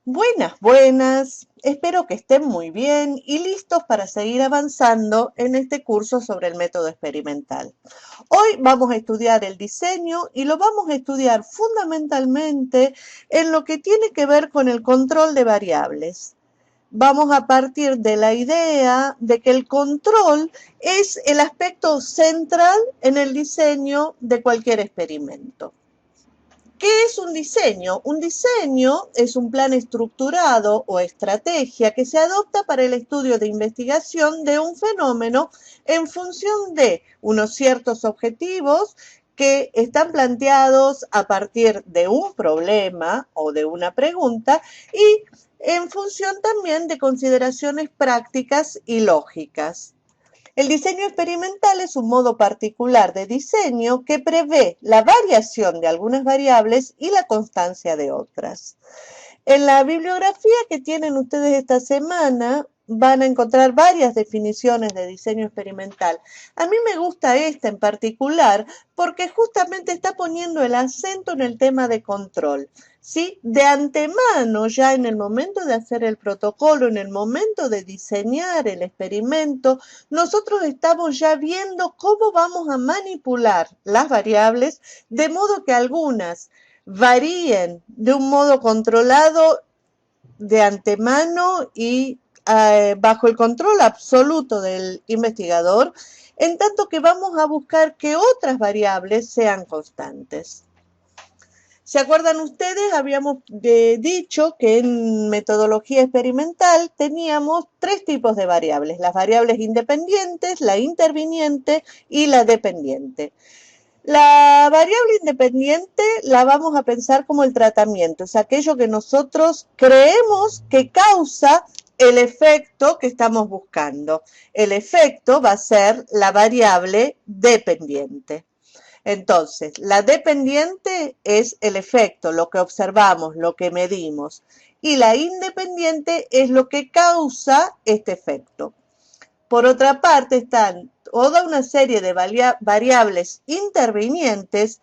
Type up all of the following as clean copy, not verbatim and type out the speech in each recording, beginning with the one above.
Buenas, buenas. Espero que estén muy bien y listos para seguir avanzando en este curso sobre el método experimental. Hoy vamos a estudiar el diseño y lo vamos a estudiar fundamentalmente en lo que tiene que ver con el control de variables. Vamos a partir de la idea de que el control es el aspecto central en el diseño de cualquier experimento. ¿Qué es un diseño? Un diseño es un plan estructurado o estrategia que se adopta para el estudio de investigación de un fenómeno en función de unos ciertos objetivos que están planteados a partir de un problema o de una pregunta y en función también de consideraciones prácticas y lógicas. El diseño experimental es un modo particular de diseño que prevé la variación de algunas variables y la constancia de otras. En la bibliografía que tienen ustedes esta semana van a encontrar varias definiciones de diseño experimental. A mí me gusta esta en particular porque justamente está poniendo el acento en el tema de control. ¿Sí? De antemano, ya en el momento de hacer el protocolo, en el momento de diseñar el experimento, nosotros estamos ya viendo cómo vamos a manipular las variables de modo que algunas varíen de un modo controlado de antemano y bajo el control absoluto del investigador, en tanto que vamos a buscar que otras variables sean constantes. ¿Se acuerdan ustedes? Habíamos dicho que en metodología experimental teníamos tres tipos de variables: las variables independientes, la interviniente y la dependiente. La variable independiente la vamos a pensar como el tratamiento, es aquello que nosotros creemos que causa el efecto que estamos buscando. El efecto va a ser la variable dependiente. Entonces, la dependiente es el efecto, lo que observamos, lo que medimos, y la independiente es lo que causa este efecto. Por otra parte, están toda una serie de variables intervinientes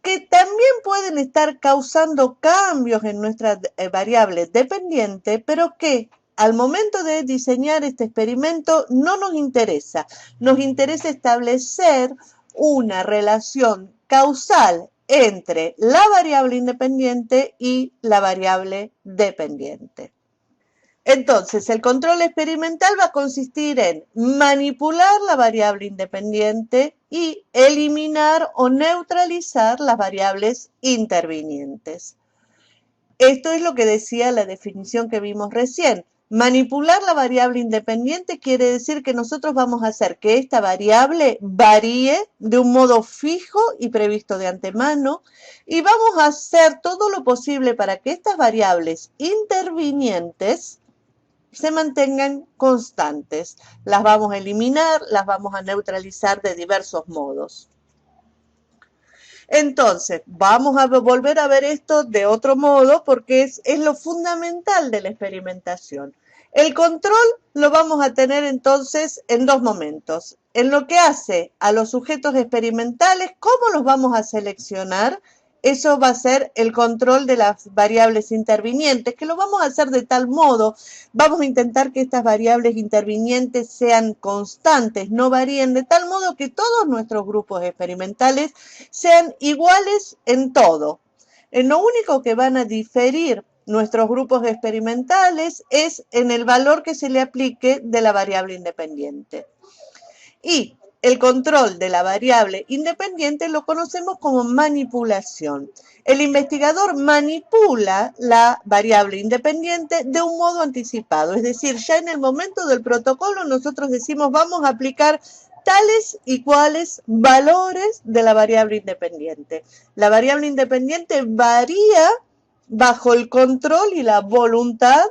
que también pueden estar causando cambios en nuestra variable dependiente, pero que al momento de diseñar este experimento no nos interesa. Nos interesa establecer una relación causal entre la variable independiente y la variable dependiente. Entonces, el control experimental va a consistir en manipular la variable independiente y eliminar o neutralizar las variables intervinientes. Esto es lo que decía la definición que vimos recién. Manipular la variable independiente quiere decir que nosotros vamos a hacer que esta variable varíe de un modo fijo y previsto de antemano, y vamos a hacer todo lo posible para que estas variables intervinientes se mantengan constantes. Las vamos a eliminar, las vamos a neutralizar de diversos modos. Entonces, vamos a volver a ver esto de otro modo porque es lo fundamental de la experimentación. El control lo vamos a tener entonces en dos momentos. En lo que hace a los sujetos experimentales, ¿cómo los vamos a seleccionar? Eso va a ser el control de las variables intervinientes, que lo vamos a hacer de tal modo, vamos a intentar que estas variables intervinientes sean constantes, no varíen, de tal modo que todos nuestros grupos experimentales sean iguales en todo. Lo único que van a diferir nuestros grupos experimentales es en el valor que se le aplique de la variable independiente. Y el control de la variable independiente lo conocemos como manipulación. El investigador manipula la variable independiente de un modo anticipado, es decir, ya en el momento del protocolo nosotros decimos vamos a aplicar tales y cuales valores de la variable independiente. La variable independiente varía bajo el control y la voluntad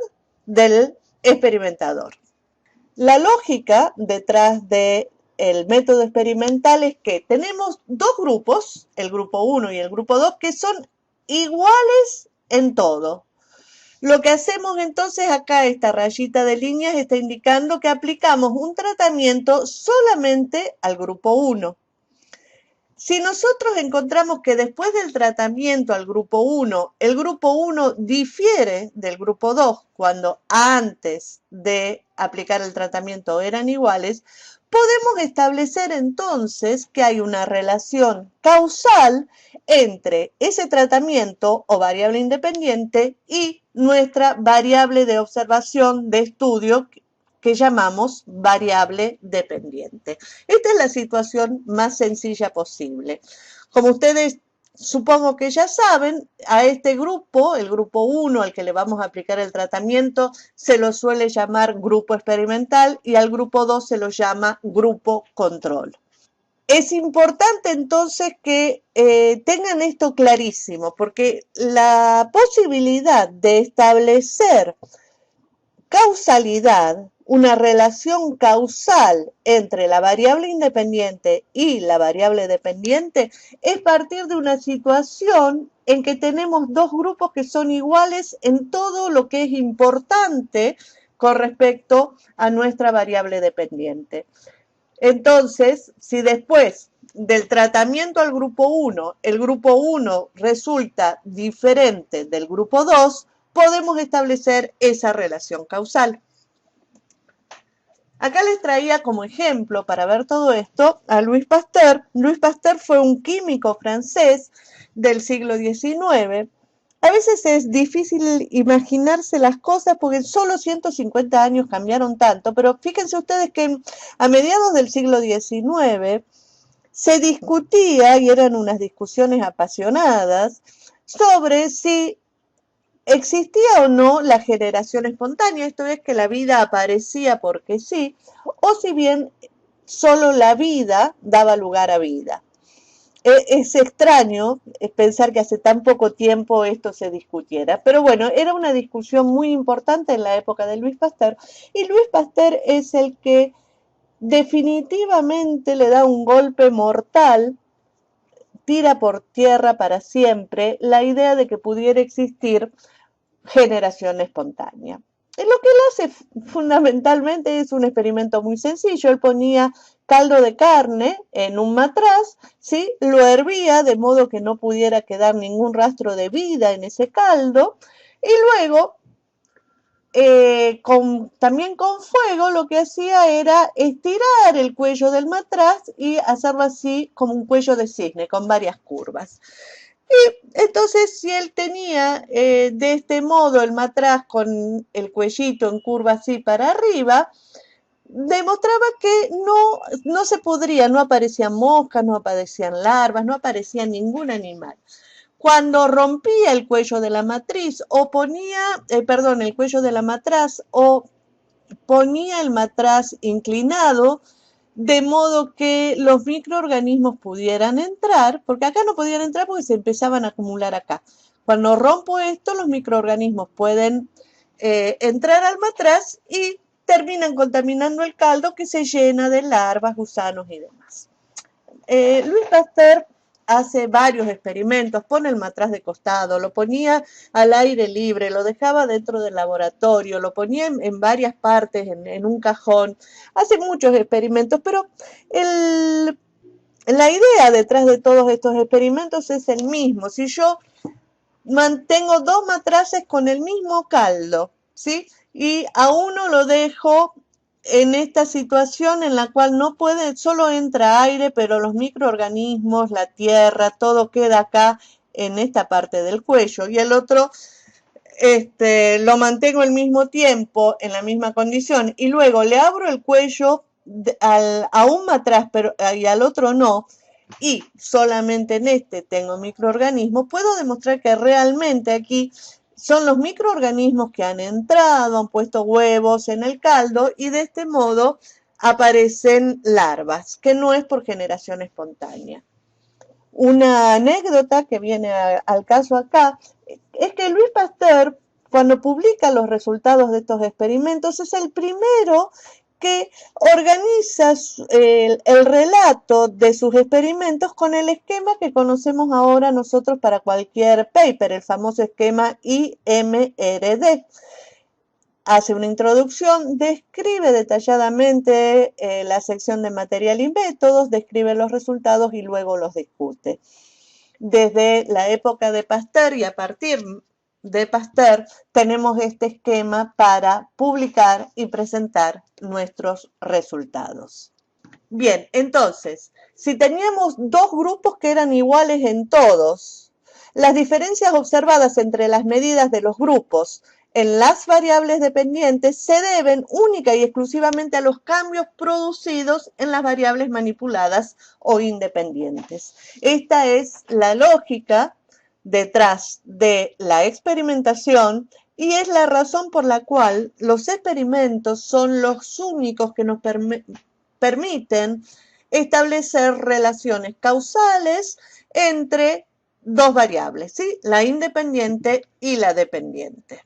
del experimentador. La lógica detrás del método experimental es que tenemos dos grupos, el grupo 1 y el grupo 2, que son iguales en todo. Lo que hacemos entonces acá, esta rayita de líneas está indicando que aplicamos un tratamiento solamente al grupo 1. Si nosotros encontramos que después del tratamiento al grupo 1, el grupo 1 difiere del grupo 2 cuando antes de aplicar el tratamiento eran iguales, podemos establecer entonces que hay una relación causal entre ese tratamiento o variable independiente y nuestra variable de observación de estudio que llamamos variable dependiente. Esta es la situación más sencilla posible. Como ustedes supongo que ya saben, a este grupo, el grupo 1 al que le vamos a aplicar el tratamiento, se lo suele llamar grupo experimental y al grupo 2 se lo llama grupo control. Es importante entonces que tengan esto clarísimo, porque la posibilidad de establecer causalidad, una relación causal entre la variable independiente y la variable dependiente, es partir de una situación en que tenemos dos grupos que son iguales en todo lo que es importante con respecto a nuestra variable dependiente. Entonces, si después del tratamiento al grupo 1, el grupo 1 resulta diferente del grupo 2, podemos establecer esa relación causal. Acá les traía como ejemplo para ver todo esto a Louis Pasteur. Louis Pasteur fue un químico francés del siglo XIX. A veces es difícil imaginarse las cosas porque en solo 150 años cambiaron tanto, pero fíjense ustedes que a mediados del siglo XIX se discutía, y eran unas discusiones apasionadas, sobre si existía o no la generación espontánea, esto es que la vida aparecía porque sí, o si bien solo la vida daba lugar a vida. Es extraño pensar que hace tan poco tiempo esto se discutiera, pero bueno, era una discusión muy importante en la época de Louis Pasteur, y Louis Pasteur es el que definitivamente le da un golpe mortal, tira por tierra para siempre la idea de que pudiera existir generación espontánea. Lo que él hace fundamentalmente es un experimento muy sencillo. Él ponía caldo de carne en un matraz, ¿sí? Lo hervía de modo que no pudiera quedar ningún rastro de vida en ese caldo y luego también con fuego lo que hacía era estirar el cuello del matraz y hacerlo así como un cuello de cisne con varias curvas. Y entonces si él tenía de este modo el matraz con el cuellito en curva así para arriba, demostraba que no se podría, no aparecían moscas, no aparecían larvas, no aparecía ningún animal. Cuando rompía el cuello de la matriz o el cuello de la matraz o ponía el matraz inclinado, de modo que los microorganismos pudieran entrar, porque acá no podían entrar porque se empezaban a acumular acá. Cuando rompo esto, los microorganismos pueden entrar al matraz y terminan contaminando el caldo que se llena de larvas, gusanos y demás. Louis Pasteur hace varios experimentos, pone el matraz de costado, lo ponía al aire libre, lo dejaba dentro del laboratorio, lo ponía en varias partes, en un cajón, hace muchos experimentos, pero la idea detrás de todos estos experimentos es el mismo. Si yo mantengo dos matraces con el mismo caldo, ¿sí? Y a uno lo dejo en esta situación en la cual no puede, solo entra aire, pero los microorganismos, la tierra, todo queda acá en esta parte del cuello. Y el otro lo mantengo al mismo tiempo, en la misma condición, y luego le abro el cuello a un matraz y al otro no, y solamente en este tengo microorganismos, puedo demostrar que realmente aquí son los microorganismos que han entrado, han puesto huevos en el caldo y de este modo aparecen larvas, que no es por generación espontánea. Una anécdota que viene al caso acá es que Louis Pasteur, cuando publica los resultados de estos experimentos, es el primero que organiza el relato de sus experimentos con el esquema que conocemos ahora nosotros para cualquier paper, el famoso esquema IMRD. hace una introducción, describe detalladamente la sección de material y métodos, describe los resultados y luego los discute. Desde la época de Pasteur y a partir de Pasteur tenemos este esquema para publicar y presentar nuestros resultados. Bien, entonces, si teníamos dos grupos que eran iguales en todos, las diferencias observadas entre las medidas de los grupos en las variables dependientes se deben única y exclusivamente a los cambios producidos en las variables manipuladas o independientes. Esta es la lógica detrás de la experimentación y es la razón por la cual los experimentos son los únicos que nos permiten establecer relaciones causales entre dos variables, ¿sí? La independiente y la dependiente.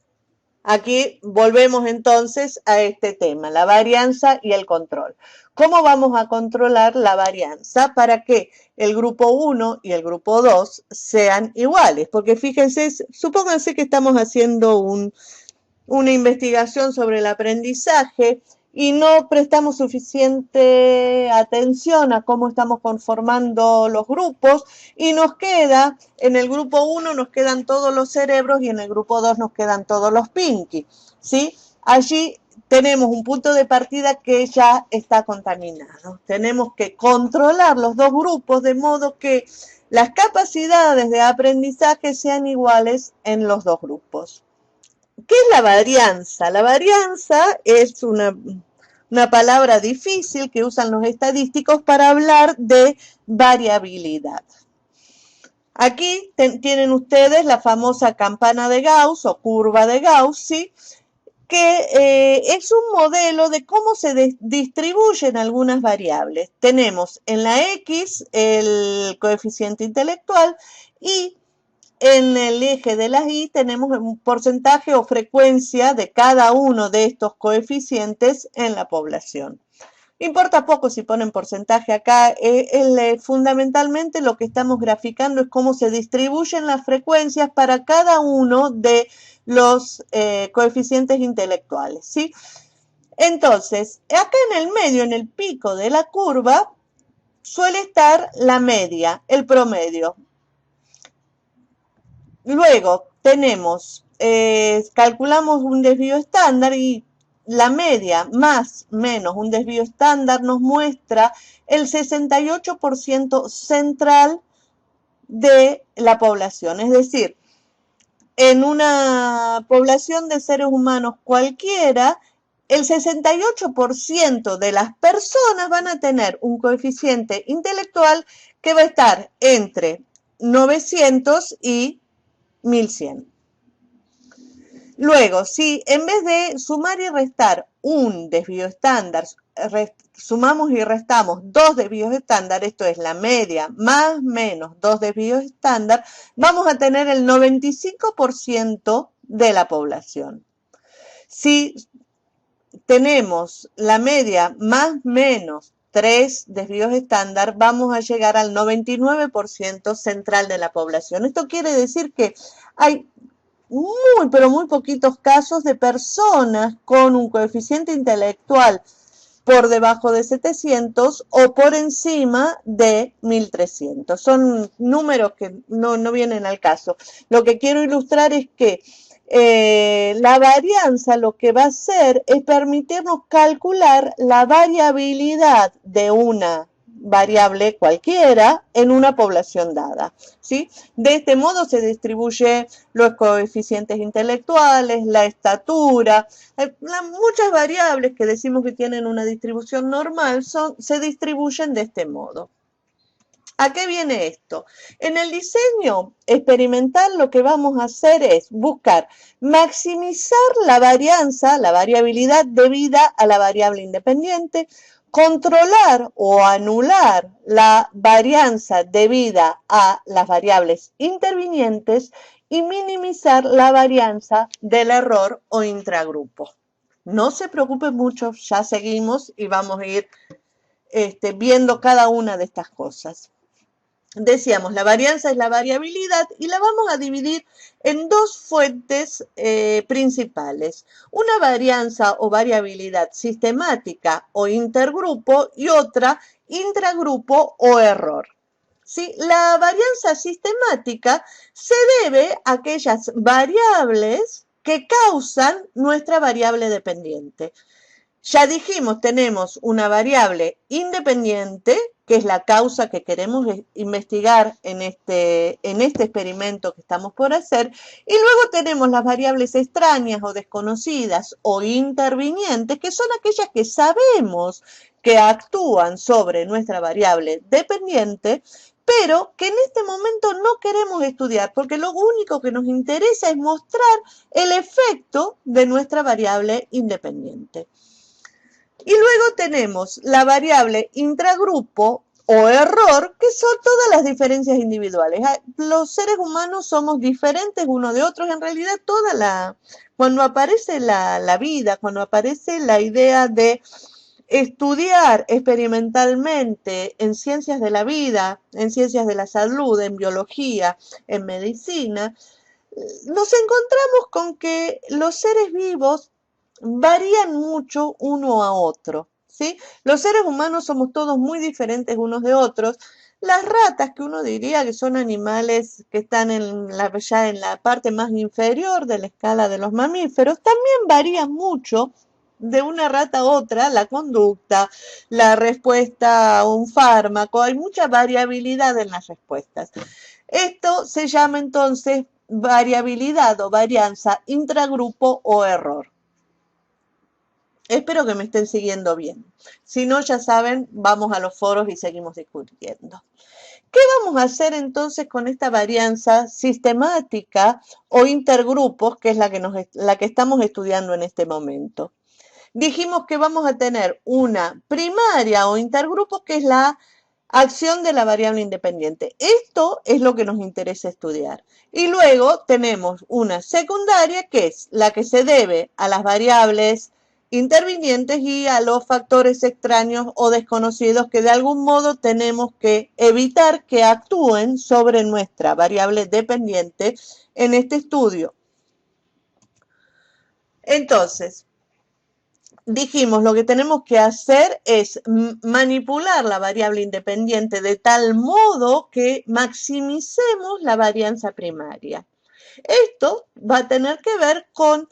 Aquí volvemos entonces a este tema, la varianza y el control. ¿Cómo vamos a controlar la varianza para que el grupo 1 y el grupo 2 sean iguales? Porque fíjense, supónganse que estamos haciendo una investigación sobre el aprendizaje y no prestamos suficiente atención a cómo estamos conformando los grupos y nos queda, en el grupo 1 nos quedan todos los cerebros y en el grupo 2 nos quedan todos los pinky, ¿sí? Allí tenemos un punto de partida que ya está contaminado. Tenemos que controlar los dos grupos de modo que las capacidades de aprendizaje sean iguales en los dos grupos. ¿Qué es la varianza? La varianza es una palabra difícil que usan los estadísticos para hablar de variabilidad. Aquí tienen ustedes la famosa campana de Gauss o curva de Gauss, ¿sí? Que es un modelo de cómo se distribuyen algunas variables. Tenemos en la X el coeficiente intelectual y en el eje de las Y tenemos un porcentaje o frecuencia de cada uno de estos coeficientes en la población. Importa poco si ponen porcentaje acá, fundamentalmente lo que estamos graficando es cómo se distribuyen las frecuencias para cada uno de los coeficientes intelectuales, ¿sí? Entonces, acá en el medio, en el pico de la curva, suele estar la media, el promedio. Luego tenemos, calculamos un desvío estándar y la media más menos un desvío estándar nos muestra el 68% central de la población. Es decir, en una población de seres humanos cualquiera, el 68% de las personas van a tener un coeficiente intelectual que va a estar entre 900 y 1100. Luego, si en vez de sumar y restar un desvío estándar, sumamos y restamos dos desvíos estándar, esto es la media más menos dos desvíos estándar, vamos a tener el 95% de la población. Si tenemos la media más menos 3 desvíos estándar, vamos a llegar al 99% central de la población. Esto quiere decir que hay pero muy poquitos casos de personas con un coeficiente intelectual por debajo de 700 o por encima de 1300. Son números que no vienen al caso. Lo que quiero ilustrar es que la varianza lo que va a hacer es permitirnos calcular la variabilidad de una variable cualquiera en una población dada, ¿sí? De este modo se distribuyen los coeficientes intelectuales, la estatura, muchas variables que decimos que tienen una distribución normal se distribuyen de este modo. ¿A qué viene esto? En el diseño experimental lo que vamos a hacer es buscar maximizar la varianza, la variabilidad debida a la variable independiente, controlar o anular la varianza debida a las variables intervinientes y minimizar la varianza del error o intragrupo. No se preocupen mucho, ya seguimos y vamos a ir viendo cada una de estas cosas. Decíamos, la varianza es la variabilidad y la vamos a dividir en dos fuentes principales. Una varianza o variabilidad sistemática o intergrupo y otra intragrupo o error. ¿Sí? La varianza sistemática se debe a aquellas variables que causan nuestra variable dependiente. Ya dijimos, tenemos una variable independiente, que es la causa que queremos investigar en este experimento que estamos por hacer, y luego tenemos las variables extrañas o desconocidas o intervinientes, que son aquellas que sabemos que actúan sobre nuestra variable dependiente, pero que en este momento no queremos estudiar, porque lo único que nos interesa es mostrar el efecto de nuestra variable independiente. Y luego tenemos la variable intragrupo o error, que son todas las diferencias individuales. Los seres humanos somos diferentes unos de otros. En realidad, cuando aparece la vida, cuando aparece la idea de estudiar experimentalmente en ciencias de la vida, en ciencias de la salud, en biología, en medicina, nos encontramos con que los seres vivos varían mucho uno a otro, ¿sí? Los seres humanos somos todos muy diferentes unos de otros. Las ratas, que uno diría que son animales que están ya en la parte más inferior de la escala de los mamíferos, también varían mucho de una rata a otra, la conducta, la respuesta a un fármaco, hay mucha variabilidad en las respuestas. Esto se llama entonces variabilidad o varianza intragrupo o error. Espero que me estén siguiendo bien. Si no, ya saben, vamos a los foros y seguimos discutiendo. ¿Qué vamos a hacer entonces con esta varianza sistemática o intergrupos, que es la que estamos estudiando en este momento? Dijimos que vamos a tener una primaria o intergrupo, que es la acción de la variable independiente. Esto es lo que nos interesa estudiar. Y luego tenemos una secundaria, que es la que se debe a las variables intervinientes y a los factores extraños o desconocidos que de algún modo tenemos que evitar que actúen sobre nuestra variable dependiente en este estudio. Entonces, dijimos, lo que tenemos que hacer es manipular la variable independiente de tal modo que maximicemos la varianza primaria. Esto va a tener que ver con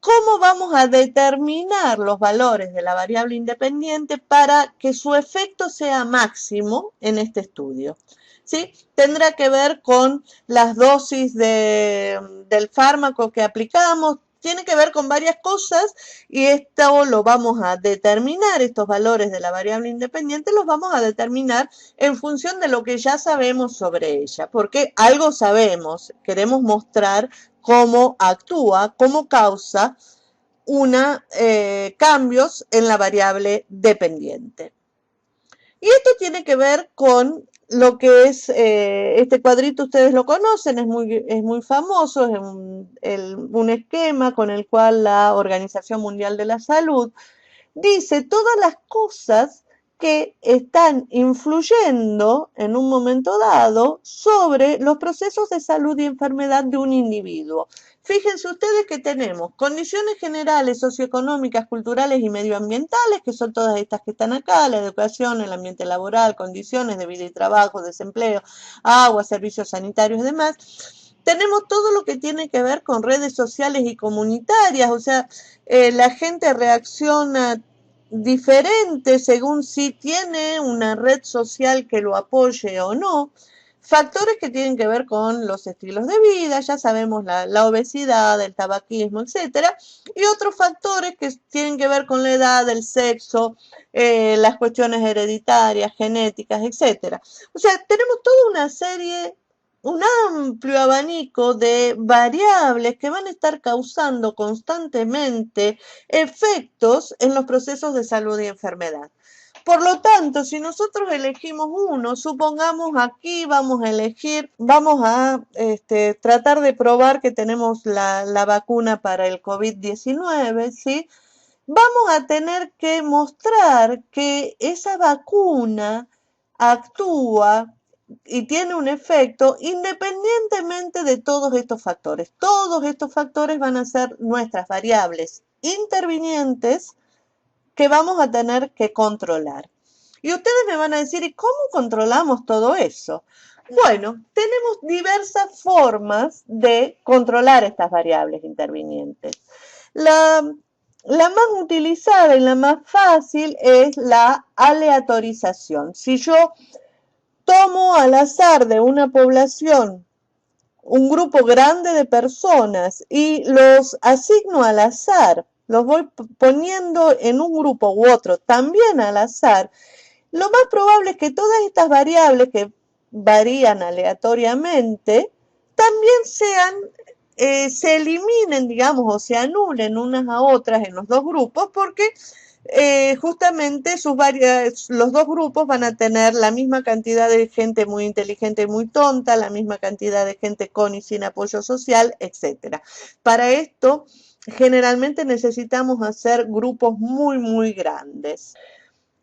cómo vamos a determinar los valores de la variable independiente para que su efecto sea máximo en este estudio. ¿Sí? Tendrá que ver con las dosis del fármaco que aplicamos, tiene que ver con varias cosas y esto lo vamos a determinar, estos valores de la variable independiente los vamos a determinar en función de lo que ya sabemos sobre ella, porque algo sabemos, queremos mostrar cómo actúa, cómo causa cambios en la variable dependiente. Y esto tiene que ver con lo que es este cuadrito, ustedes lo conocen, es muy famoso, es un esquema con el cual la Organización Mundial de la Salud dice todas las cosas que están influyendo en un momento dado sobre los procesos de salud y enfermedad de un individuo. Fíjense ustedes que tenemos condiciones generales socioeconómicas, culturales y medioambientales, que son todas estas que están acá: la educación, el ambiente laboral, condiciones de vida y trabajo, desempleo, agua, servicios sanitarios y demás. Tenemos todo lo que tiene que ver con redes sociales y comunitarias, o sea, la gente reacciona diferente según si tiene una red social que lo apoye o no. Factores que tienen que ver con los estilos de vida, ya sabemos la obesidad, el tabaquismo, etcétera, y otros factores que tienen que ver con la edad, el sexo, las cuestiones hereditarias, genéticas, etcétera. O sea, tenemos toda una serie, un amplio abanico de variables que van a estar causando constantemente efectos en los procesos de salud y enfermedad. Por lo tanto, si nosotros elegimos uno, supongamos aquí vamos a tratar de probar que tenemos la vacuna para el COVID-19, ¿sí? Vamos a tener que mostrar que esa vacuna actúa y tiene un efecto independientemente de todos estos factores. Todos estos factores van a ser nuestras variables intervinientes que vamos a tener que controlar. Y ustedes me van a decir, ¿y cómo controlamos todo eso? Bueno, tenemos diversas formas de controlar estas variables intervinientes. La más utilizada y la más fácil es la aleatorización. Si yo tomo al azar de una población un grupo grande de personas y los asigno al azar, los voy poniendo en un grupo u otro también al azar, lo más probable es que todas estas variables que varían aleatoriamente también se eliminen, digamos, o se anulen unas a otras en los dos grupos porque justamente los dos grupos van a tener la misma cantidad de gente muy inteligente y muy tonta, la misma cantidad de gente con y sin apoyo social, etc. Para esto, generalmente necesitamos hacer grupos muy grandes.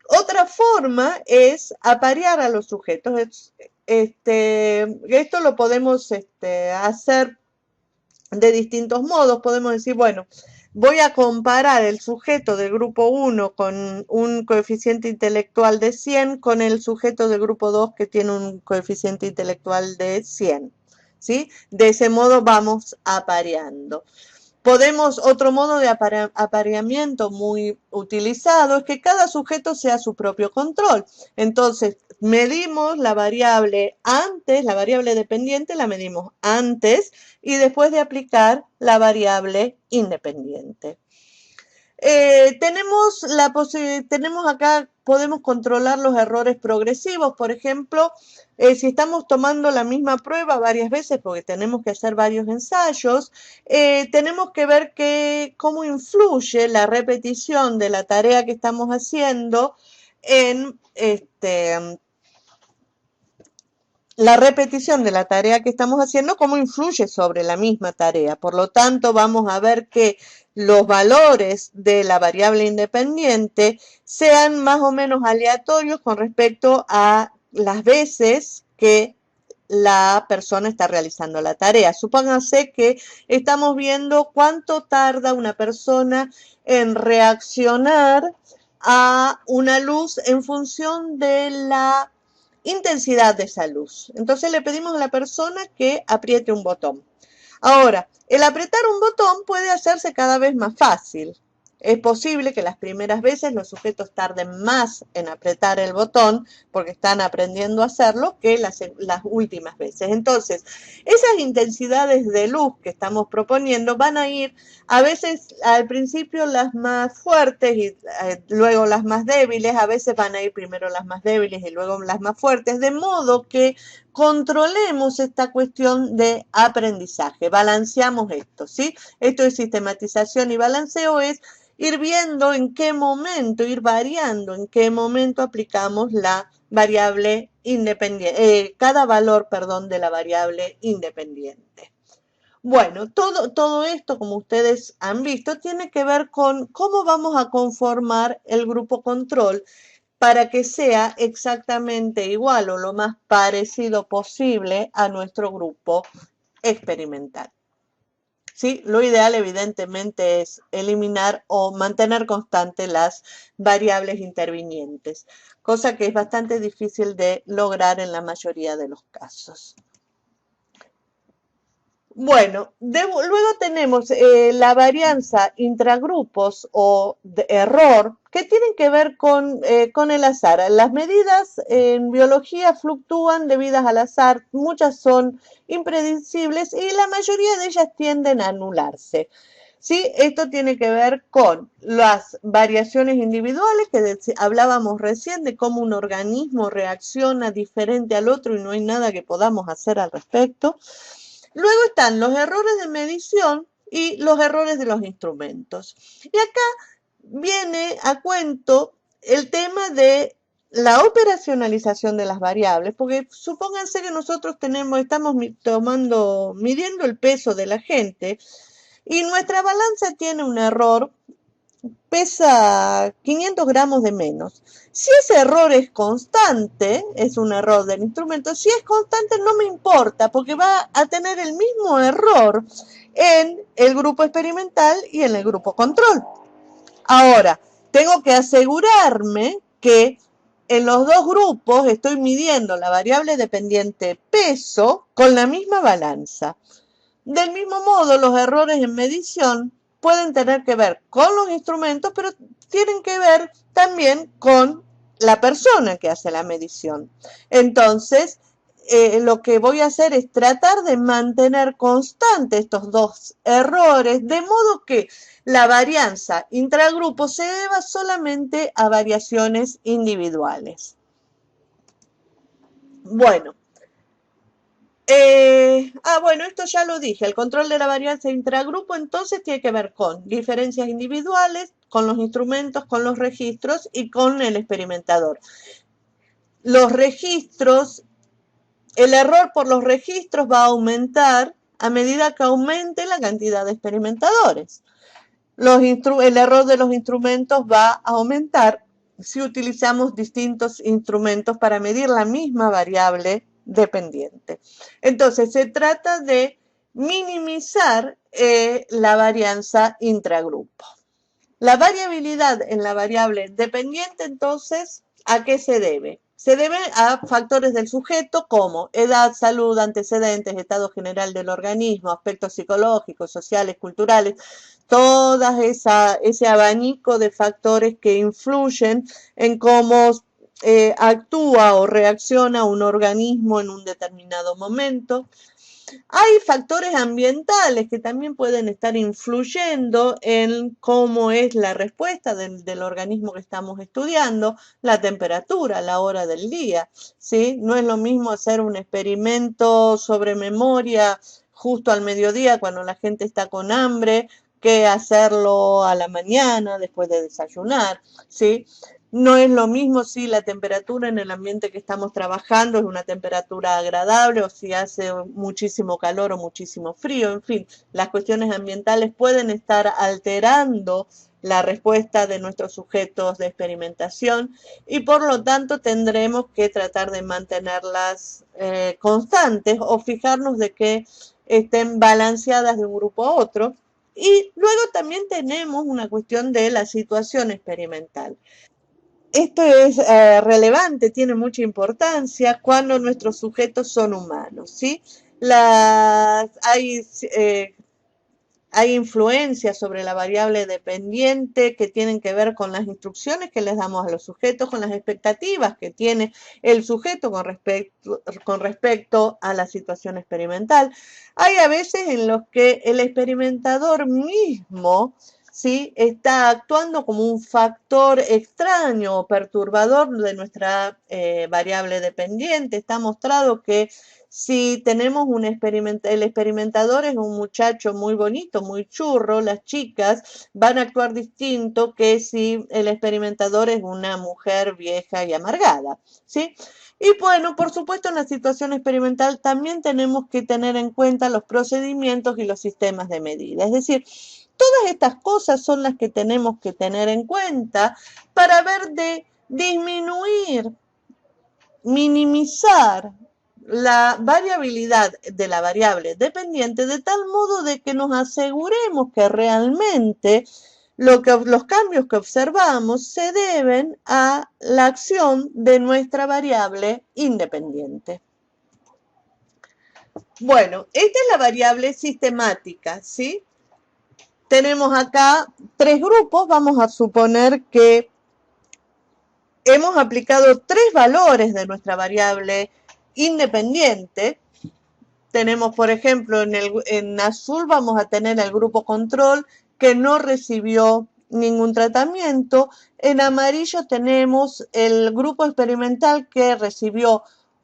Otra forma es aparear a los sujetos. Esto lo podemos hacer de distintos modos. Podemos decir, bueno, voy a comparar el sujeto del grupo 1 con un coeficiente intelectual de 100 con el sujeto del grupo 2 que tiene un coeficiente intelectual de 100. ¿Sí? De ese modo vamos apareando. Otro modo de apareamiento muy utilizado es que cada sujeto sea su propio control. Entonces, medimos la variable antes, la variable dependiente la medimos antes y después de aplicar la variable independiente. Tenemos acá, podemos controlar los errores progresivos. Por ejemplo, si estamos tomando la misma prueba varias veces, porque tenemos que hacer varios ensayos, tenemos que ver cómo influye la repetición de la tarea que estamos haciendo en la repetición de la tarea que estamos haciendo, cómo influye sobre la misma tarea. Por lo tanto, vamos a ver que los valores de la variable independiente sean más o menos aleatorios con respecto a las veces que la persona está realizando la tarea. Supónganse que estamos viendo cuánto tarda una persona en reaccionar a una luz en función de la intensidad de esa luz. Entonces le pedimos a la persona que apriete un botón. Ahora, el apretar un botón puede hacerse cada vez más fácil. Es posible que las primeras veces los sujetos tarden más en apretar el botón porque están aprendiendo a hacerlo que las últimas veces. Entonces, esas intensidades de luz que estamos proponiendo van a ir a veces al principio las más fuertes y luego las más débiles, a veces van a ir primero las más débiles y luego las más fuertes, de modo que controlemos esta cuestión de aprendizaje, balanceamos esto, ¿sí? Esto es sistematización y balanceo, es ir viendo en qué momento, ir variando en qué momento aplicamos la variable independiente, cada valor, perdón, de la variable independiente. Bueno, todo esto, como ustedes han visto, tiene que ver con cómo vamos a conformar el grupo control para que sea exactamente igual o lo más parecido posible a nuestro grupo experimental. ¿Sí? Lo ideal, evidentemente, es eliminar o mantener constantes las variables intervinientes, cosa que es bastante difícil de lograr en la mayoría de los casos. Bueno, luego tenemos la varianza intragrupos o de error que tienen que ver con el azar. Las medidas en biología fluctúan debidas al azar, muchas son impredecibles y la mayoría de ellas tienden a anularse. Sí, esto tiene que ver con las variaciones individuales que hablábamos recién de cómo un organismo reacciona diferente al otro y no hay nada que podamos hacer al respecto. Luego están los errores de medición y los errores de los instrumentos. Y acá viene a cuento el tema de la operacionalización de las variables, porque supónganse que nosotros estamos midiendo el peso de la gente y nuestra balanza tiene un error pesa 500 gramos de menos. Si ese error es constante, es un error del instrumento, si es constante no me importa, porque va a tener el mismo error en el grupo experimental y en el grupo control. Ahora, tengo que asegurarme que en los dos grupos estoy midiendo la variable dependiente peso con la misma balanza. Del mismo modo, los errores en medición pueden tener que ver con los instrumentos, pero tienen que ver también con la persona que hace la medición. Entonces, lo que voy a hacer es tratar de mantener constante estos dos errores, de modo que la varianza intragrupo se deba solamente a variaciones individuales. Bueno, bueno, esto ya lo dije, el control de la varianza intragrupo entonces tiene que ver con diferencias individuales, con los instrumentos, con los registros y con el experimentador. Los registros, el error por los registros va a aumentar a medida que aumente la cantidad de experimentadores. El error de los instrumentos va a aumentar si utilizamos distintos instrumentos para medir la misma variable dependiente. Entonces, se trata de minimizar la varianza intragrupo. La variabilidad en la variable dependiente, entonces, ¿a qué se debe? Se debe a factores del sujeto como edad, salud, antecedentes, estado general del organismo, aspectos psicológicos, sociales, culturales, todas ese abanico de factores que influyen en cómo actúa o reacciona un organismo en un determinado momento. Hay factores ambientales que también pueden estar influyendo en cómo es la respuesta del organismo que estamos estudiando, la temperatura, la hora del día, ¿sí? No es lo mismo hacer un experimento sobre memoria justo al mediodía cuando la gente está con hambre que hacerlo a la mañana después de desayunar, ¿sí? No es lo mismo si la temperatura en el ambiente que estamos trabajando es una temperatura agradable o si hace muchísimo calor o muchísimo frío. En fin, las cuestiones ambientales pueden estar alterando la respuesta de nuestros sujetos de experimentación y por lo tanto tendremos que tratar de mantenerlas constantes o fijarnos de que estén balanceadas de un grupo a otro. Y luego también tenemos una cuestión de la situación experimental. Esto es relevante, tiene mucha importancia cuando nuestros sujetos son humanos, ¿sí? Hay influencias sobre la variable dependiente que tienen que ver con las instrucciones que les damos a los sujetos, con las expectativas que tiene el sujeto con respecto a la situación experimental. Hay a veces en los que el experimentador mismo, ¿sí?, está actuando como un factor extraño o perturbador de nuestra variable dependiente. Está mostrado que si tenemos el experimentador es un muchacho muy bonito, muy churro, las chicas van a actuar distinto que si el experimentador es una mujer vieja y amargada, ¿sí? Y bueno, por supuesto, en la situación experimental también tenemos que tener en cuenta los procedimientos y los sistemas de medida. Es decir, todas estas cosas son las que tenemos que tener en cuenta para ver de disminuir, minimizar la variabilidad de la variable dependiente de tal modo de que nos aseguremos que realmente los cambios que observamos se deben a la acción de nuestra variable independiente. Bueno, esta es la variable sistemática, ¿sí? Tenemos acá tres grupos, vamos a suponer que hemos aplicado tres valores de nuestra variable independiente. Tenemos, por ejemplo, en azul vamos a tener el grupo control que no recibió ningún tratamiento. En amarillo tenemos el grupo experimental que recibió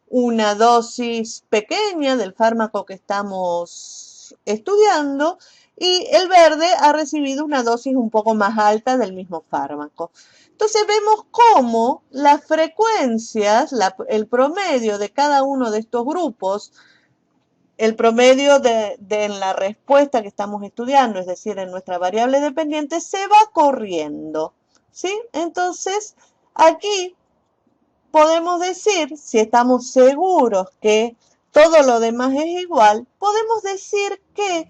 una dosis pequeña del fármaco que estamos estudiando y el verde ha recibido una dosis un poco más alta del mismo fármaco. Entonces vemos cómo las frecuencias, el promedio de cada uno de estos grupos el promedio en la respuesta que estamos estudiando, es decir, en nuestra variable dependiente, se va corriendo, ¿sí? Entonces, aquí podemos decir, si estamos seguros que todo lo demás es igual, podemos decir que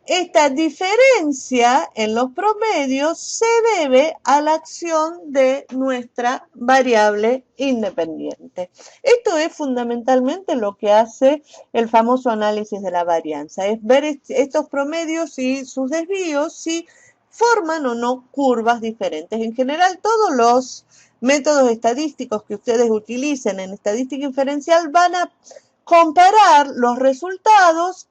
esta diferencia en los promedios se debe a la acción de nuestra variable independiente. Esto es fundamentalmente lo que hace el famoso análisis de la varianza, es ver estos promedios y sus desvíos, si forman o no curvas diferentes. En general, todos los métodos estadísticos que ustedes utilicen en estadística inferencial van a comparar los resultados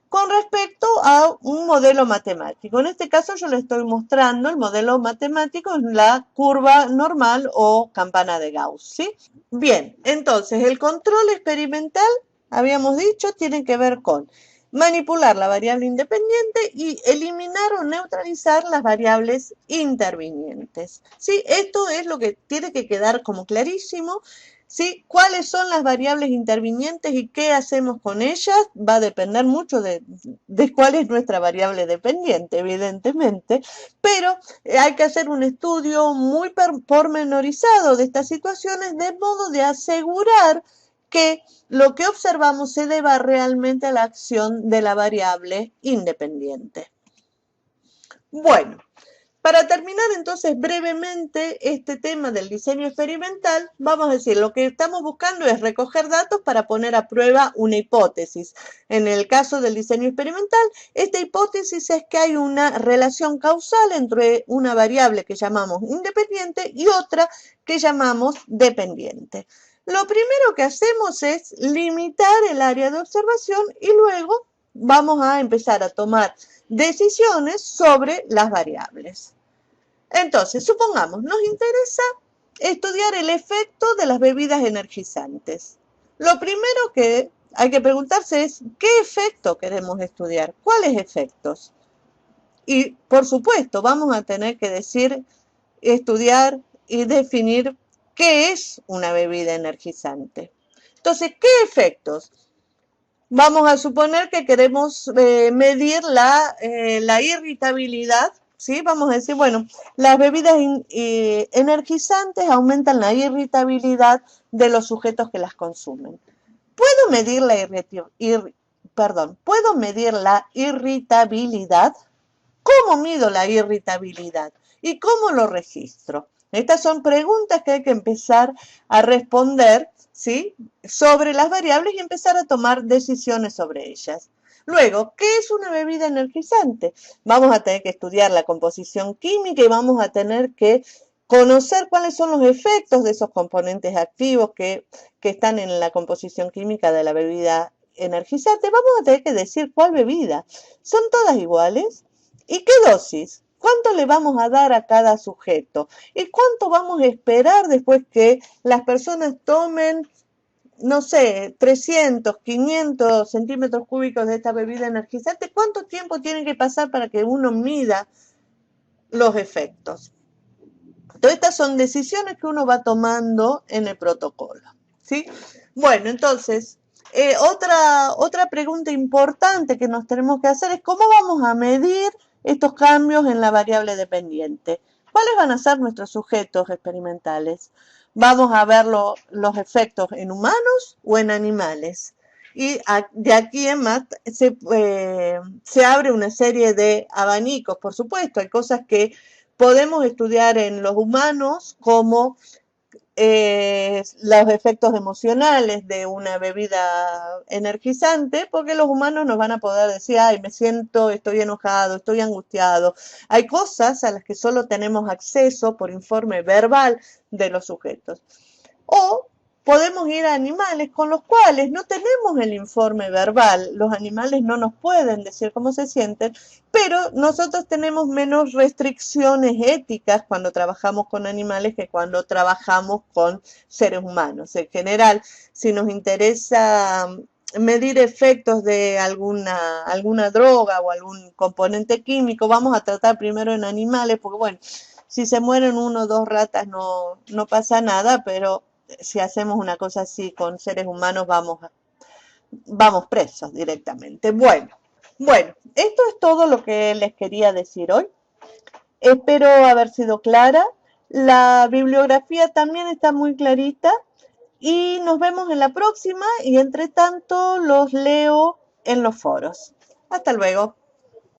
con respecto a un modelo matemático. En este caso yo le estoy mostrando el modelo matemático en la curva normal o campana de Gauss, ¿sí? Bien, entonces el control experimental, habíamos dicho, tiene que ver con manipular la variable independiente y eliminar o neutralizar las variables intervinientes, ¿sí? Esto es lo que tiene que quedar como clarísimo. ¿Sí? ¿Cuáles son las variables intervinientes y qué hacemos con ellas? Va a depender mucho de cuál es nuestra variable dependiente, evidentemente, pero hay que hacer un estudio muy pormenorizado de estas situaciones de modo de asegurar que lo que observamos se deba realmente a la acción de la variable independiente. Bueno. Para terminar entonces brevemente este tema del diseño experimental, vamos a decir, lo que estamos buscando es recoger datos para poner a prueba una hipótesis. En el caso del diseño experimental, esta hipótesis es que hay una relación causal entre una variable que llamamos independiente y otra que llamamos dependiente. Lo primero que hacemos es limitar el área de observación y luego vamos a empezar a tomar decisiones sobre las variables. Entonces, supongamos, nos interesa estudiar el efecto de las bebidas energizantes. Lo primero que hay que preguntarse es, ¿qué efecto queremos estudiar? ¿Cuáles efectos? Y, por supuesto, vamos a tener que estudiar y definir qué es una bebida energizante. Entonces, ¿qué efectos? Vamos a suponer que queremos medir la irritabilidad, ¿sí? Vamos a decir, bueno, las bebidas energizantes aumentan la irritabilidad de los sujetos que las consumen. ¿Puedo medir ¿puedo medir la irritabilidad? ¿Cómo mido la irritabilidad? ¿Y cómo lo registro? Estas son preguntas que hay que empezar a responder, ¿sí?, sobre las variables y empezar a tomar decisiones sobre ellas. Luego, ¿qué es una bebida energizante? Vamos a tener que estudiar la composición química y vamos a tener que conocer cuáles son los efectos de esos componentes activos que están en la composición química de la bebida energizante. Vamos a tener que decir cuál bebida. ¿Son todas iguales? ¿Y qué dosis? ¿Cuánto le vamos a dar a cada sujeto? ¿Y cuánto vamos a esperar después que las personas tomen, no sé, 300, 500 centímetros cúbicos de esta bebida energizante? ¿Cuánto tiempo tiene que pasar para que uno mida los efectos? Todas estas son decisiones que uno va tomando en el protocolo, ¿sí? Bueno, entonces, otra pregunta importante que nos tenemos que hacer es ¿cómo vamos a medir estos cambios en la variable dependiente? ¿Cuáles van a ser nuestros sujetos experimentales? ¿Vamos a ver los efectos en humanos o en animales? Y de aquí en más se abre una serie de abanicos, por supuesto. Hay cosas que podemos estudiar en los humanos como los efectos emocionales de una bebida energizante, porque los humanos nos van a poder decir, ay, me siento, estoy enojado, estoy angustiado. Hay cosas a las que solo tenemos acceso por informe verbal de los sujetos. O podemos ir a animales con los cuales no tenemos el informe verbal. Los animales no nos pueden decir cómo se sienten, pero nosotros tenemos menos restricciones éticas cuando trabajamos con animales que cuando trabajamos con seres humanos. En general, si nos interesa medir efectos de alguna droga o algún componente químico, vamos a tratar primero en animales, porque bueno, si se mueren 1 o 2 ratas no pasa nada, pero si hacemos una cosa así con seres humanos vamos vamos presos directamente. Bueno, esto es todo lo que les quería decir hoy. Espero haber sido clara. La bibliografía también está muy clarita y nos vemos en la próxima y entre tanto los leo en los foros. Hasta luego.